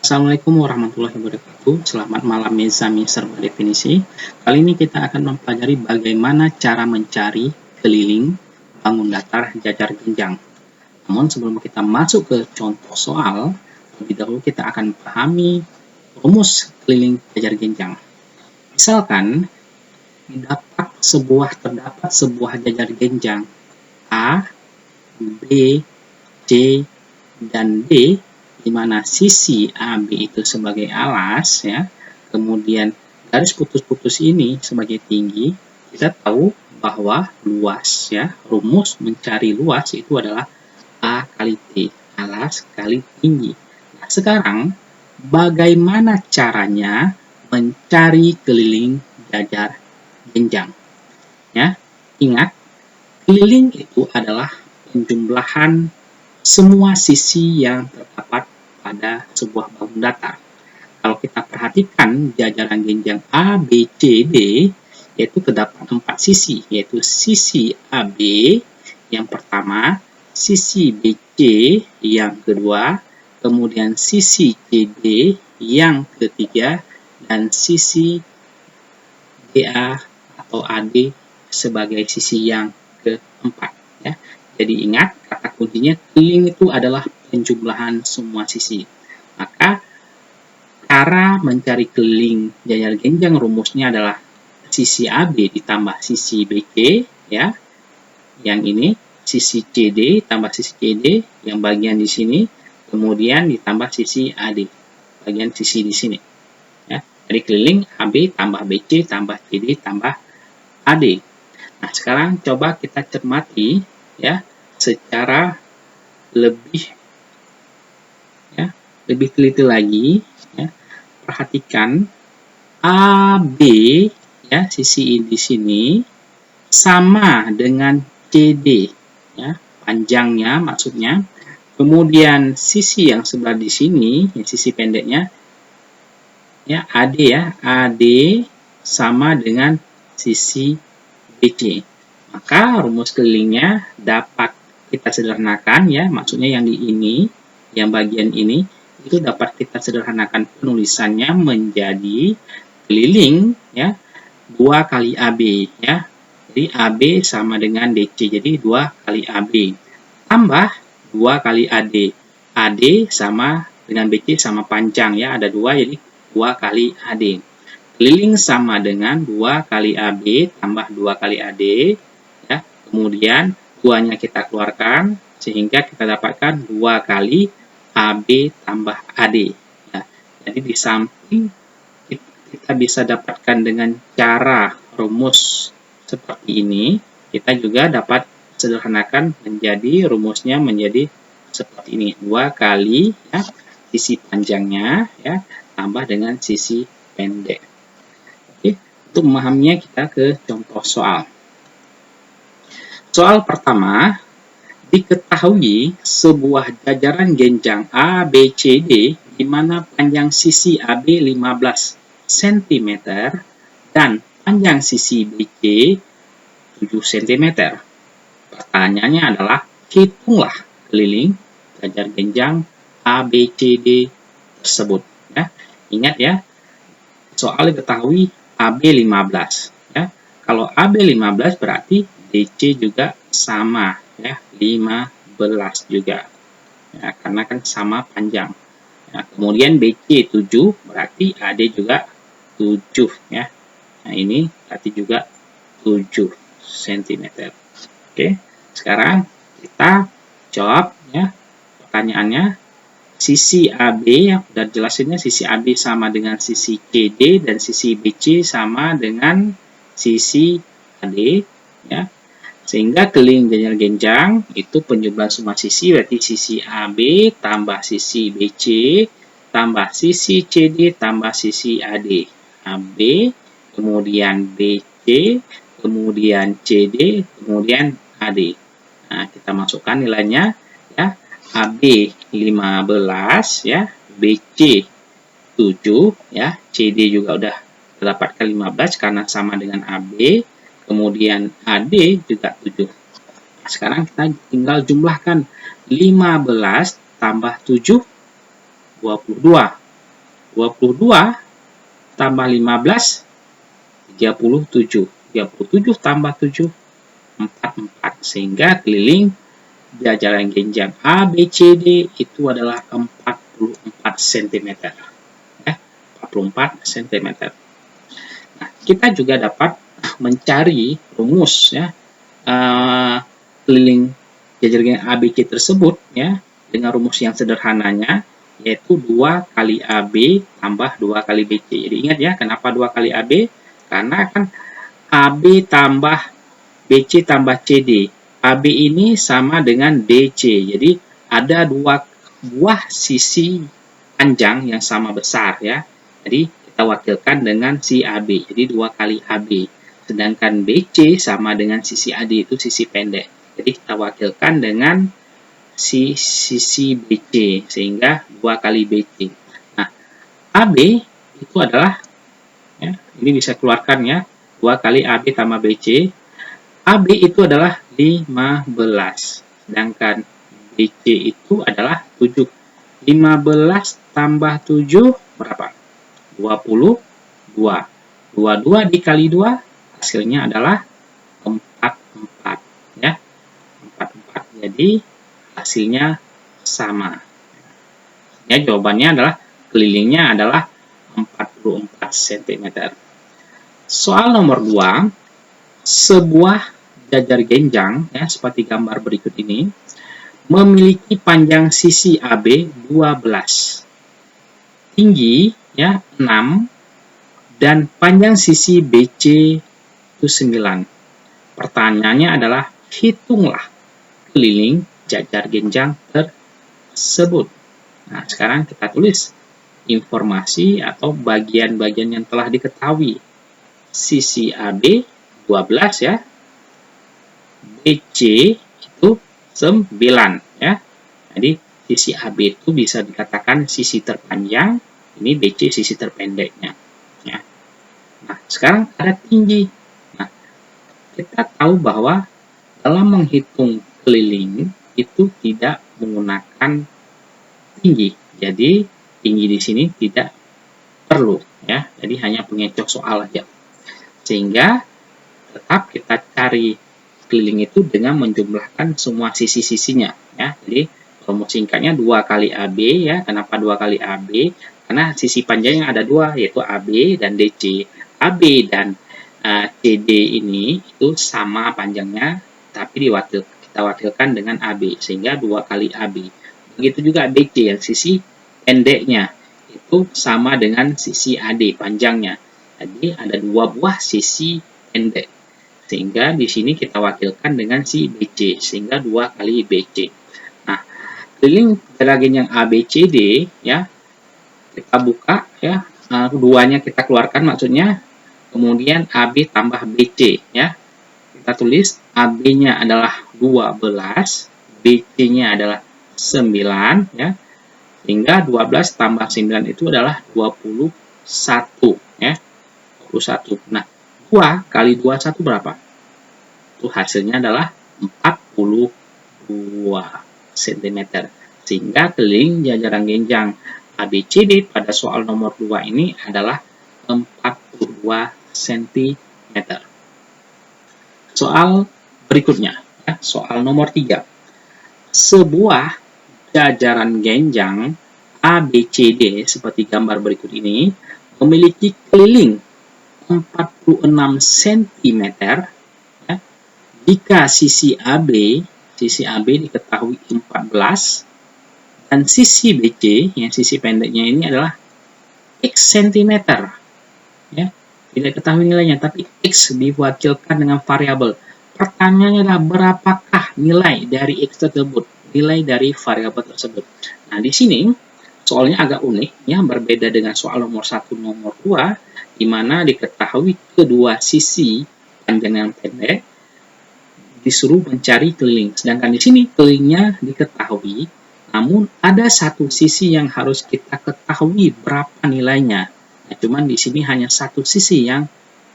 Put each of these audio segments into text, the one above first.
Assalamualaikum warahmatullahi wabarakatuh. Selamat malam Mezami serba definisi. Kali ini kita akan mempelajari bagaimana cara mencari keliling bangun datar jajar jenjang. Namun sebelum kita masuk ke contoh soal, lebih dahulu kita akan pahami rumus keliling jajar jenjang. Misalkan terdapat sebuah jajar jenjang A, B, C, dan D, di mana sisi AB itu sebagai alas, ya, kemudian garis putus-putus ini sebagai tinggi. Kita tahu bahwa luas, ya, rumus mencari luas itu adalah A kali T, alas kali tinggi. Nah, sekarang bagaimana caranya mencari keliling jajar jenjang? Ya, ingat, keliling itu adalah penjumlahan semua sisi yang terdapat pada sebuah bangun datar. Kalau kita perhatikan jajaran jenjang A, B, C, D, yaitu terdapat 4 sisi, yaitu sisi AB yang pertama, sisi BC yang kedua, kemudian sisi CD yang ketiga, dan sisi DA atau AD sebagai sisi yang keempat. Ya. Jadi ingat, kata kuncinya keliling itu adalah penjumlahan semua sisi. Maka cara mencari keliling jajar jenjang rumusnya adalah sisi AB ditambah sisi BC, ya. Yang ini sisi CD tambah sisi CD yang bagian di sini, kemudian ditambah sisi AD, bagian sisi di sini. Ya. Jadi keliling AB tambah BC tambah CD tambah AD. Nah, sekarang coba kita cermati, ya, secara lebih teliti lagi, ya. Perhatikan AB, ya, sisi di sini sama dengan CD, ya, panjangnya maksudnya. Kemudian sisi yang sebelah di sini, ya, sisi pendeknya, ya, AD, ya, AD sama dengan sisi BC. Maka rumus kelilingnya dapat kita sederhanakan, ya, maksudnya yang di ini, yang bagian ini, itu dapat kita sederhanakan penulisannya menjadi keliling, ya, 2 kali AB, ya. Jadi AB sama dengan DC, jadi 2 kali AB. Tambah 2 kali AD. AD sama dengan BC sama panjang, ya, ada 2, jadi 2 kali AD. Keliling sama dengan 2 kali AB tambah 2 kali AD. Ya. Kemudian 2-nya kita keluarkan, sehingga kita dapatkan 2 kali AB tambah AD. Ya. Jadi di samping kita bisa dapatkan dengan cara rumus seperti ini, kita juga dapat sederhanakan menjadi rumusnya menjadi seperti ini. 2 kali, ya, sisi panjangnya, ya, tambah dengan sisi pendek. Oke, untuk memahaminya kita ke contoh soal. Soal pertama, diketahui sebuah jajaran jenjang A, B, C, D di mana panjang sisi AB 15 cm dan panjang sisi BC 7 cm. Pertanyaannya adalah, hitunglah keliling jajar jenjang A, B, C, D tersebut. Ya. Ingat, ya, soal diketahui AB 15. Ya. Kalau AB 15 berarti DC juga sama, ya, 15 juga. Ya, karena kan sama panjang. Ya, kemudian BC 7 berarti AD juga 7, ya. Nah, ini berarti juga 7 cm. Oke, sekarang kita jawab, ya, pertanyaannya. Sisi AB yang sudah jelasinnya, sisi AB sama dengan sisi CD dan sisi BC sama dengan sisi AD, ya. Sehingga keliling jajar jenjang itu penjumlahan semua sisi, berarti sisi AB tambah sisi BC tambah sisi CD tambah sisi AD. AB, kemudian BC, kemudian CD, kemudian AD. Nah, kita masukkan nilainya, ya. AB 15, ya, BC 7, ya, CD juga udah terdapatkan 15 karena sama dengan AB, kemudian AD juga 7. Nah, sekarang kita tinggal jumlahkan 15 tambah 7, 22. 22 tambah 15, 37. 37 tambah 7, 44. Sehingga keliling jajaran genjang ABCD itu adalah 44 cm. Ya, 44 cm. Nah, kita juga dapat mencari rumus ya keliling jajaran ABC tersebut ya dengan rumus yang sederhananya, yaitu 2 kali AB tambah 2 kali BC. Jadi ingat ya, kenapa 2 kali AB? Karena kan AB tambah BC tambah CD. AB ini sama dengan DC. Jadi ada dua buah sisi panjang yang sama besar ya. Jadi kita wakilkan dengan si AB. Jadi 2 kali AB. Sedangkan BC sama dengan sisi AD, itu sisi pendek. Jadi kita wakilkan dengan sisi BC, sehingga 2 kali BC. Nah, AB itu adalah, ya, ini bisa keluarkan ya, 2 kali AB tambah BC. AB itu adalah 15, sedangkan BC itu adalah 7. 15 tambah 7 berapa? 22. 22 dikali 2 hasilnya adalah 44 ya. 44. Jadi hasilnya sama. Ya, jawabannya adalah kelilingnya adalah 44 cm. Soal nomor 2, sebuah jajar genjang ya seperti gambar berikut ini memiliki panjang sisi AB 12, tinggi ya 6, dan panjang sisi BC itu 9. Pertanyaannya adalah hitunglah keliling jajar genjang tersebut. Nah, sekarang kita tulis informasi atau bagian-bagian yang telah diketahui. Sisi AB 12 ya. BC itu 9 ya. Jadi sisi AB itu bisa dikatakan sisi terpanjang, ini BC sisi terpendeknya. Ya. Nah, sekarang ada tinggi. Nah, kita tahu bahwa dalam menghitung keliling itu tidak menggunakan tinggi. Jadi tinggi di sini tidak perlu ya. Jadi hanya pengecoh soal aja. Sehingga tetap kita cari keliling itu dengan menjumlahkan semua sisi-sisinya ya. Jadi rumus singkatnya 2 kali AB ya. Kenapa 2 kali AB? Karena sisi panjangnya ada 2, yaitu AB dan DC. AB dan CD ini itu sama panjangnya, tapi kita wakilkan dengan AB, sehingga 2 kali AB. Begitu juga BC yang sisi pendeknya itu sama dengan sisi AD panjangnya. Jadi ada 2 buah sisi pendek. Sehingga di sini kita wakilkan dengan si BC, sehingga 2 kali BC. Nah, keliling jajar genjang ABCD ya, kita buka ya, keduanya kita keluarkan maksudnya, kemudian AB tambah BC ya. Kita tulis AB-nya adalah 12, BC-nya adalah 9 ya. Sehingga 12 tambah 9 itu adalah 21 ya. 21. Nah, 2 kali 21 berapa? Itu hasilnya adalah 42 cm. Sehingga keliling jajaran genjang ABCD pada soal nomor 2 ini adalah 42 cm. Soal berikutnya, ya, soal nomor 3. Sebuah jajaran genjang ABCD seperti gambar berikut ini memiliki keliling 46 cm ya, jika sisi AB diketahui 14 dan sisi BC yang sisi pendeknya ini adalah X cm ya. Tidak ketahui nilainya, tapi X diwakilkan dengan variabel. Pertanyaannya adalah berapakah nilai dari X tersebut, nilai dari variabel tersebut. Nah, di sini soalnya agak unik ya, berbeda dengan soal nomor 1 nomor 2 di mana diketahui kedua sisi panjang yang pendek disuruh mencari keliling. Sedangkan di sini kelilingnya diketahui, namun ada satu sisi yang harus kita ketahui berapa nilainya. Nah, cuman di sini hanya satu sisi yang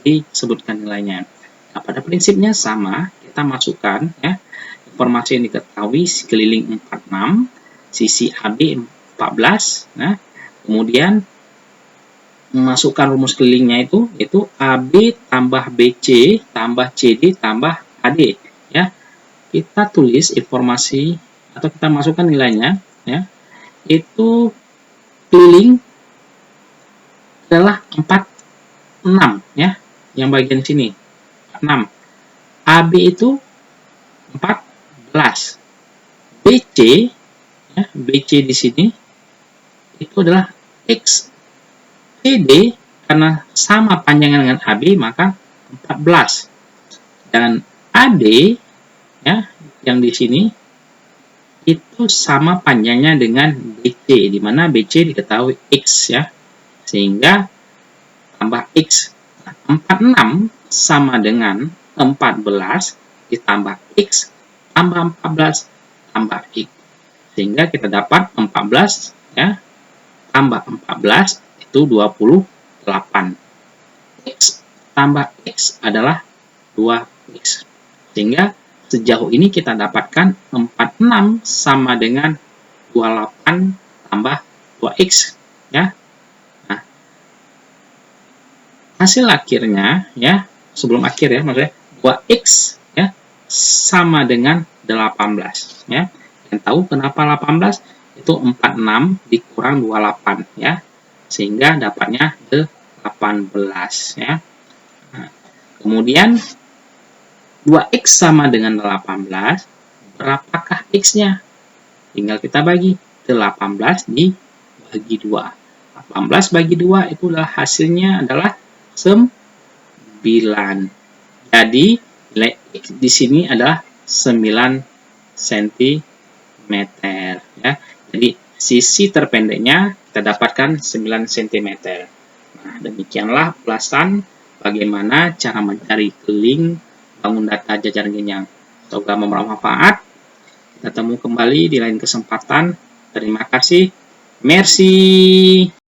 disebutkan nilainya. Nah, pada prinsipnya sama, kita masukkan ya informasi yang diketahui keliling 46, sisi AB 14, nah, kemudian memasukkan rumus kelilingnya itu AB tambah BC tambah CD tambah AD, ya. Kita tulis informasi atau kita masukkan nilainya, ya. Itu keliling adalah 46, ya. Yang bagian sini 6. AB itu 14. BC, ya, BC di sini itu adalah X. CD karena sama panjangnya dengan AB maka 14. Dan AD, ya, yang di sini itu sama panjangnya dengan BC, di mana BC diketahui X, ya. Sehingga tambah X. 46 sama dengan 14 ditambah X tambah 14 tambah X. Sehingga kita dapat 14, ya, tambah 14 itu 28. X tambah X adalah 2X. Sehingga sejauh ini kita dapatkan 46 sama dengan 28 tambah 2X, ya. Nah, hasil akhirnya, ya, sebelum akhir, ya, maksudnya 2X, ya, sama dengan 18, ya. Yang tahu kenapa 18? Itu 46 dikurang 28, ya. Sehingga dapatnya 18, ya. Nah, kemudian 2X sama dengan 18, berapakah X-nya? Tinggal kita bagi. 18 dibagi 2. 18 bagi 2 itu adalah hasilnya adalah 9. Jadi, nilai X di sini adalah 9 cm, ya. Jadi, sisi terpendeknya kita dapatkan 9 cm. Nah, demikianlah ulasan bagaimana cara mencari keliling bangun data jajaran genjang. Semoga bermanfaat. Kita temu kembali di lain kesempatan. Terima kasih. Merci.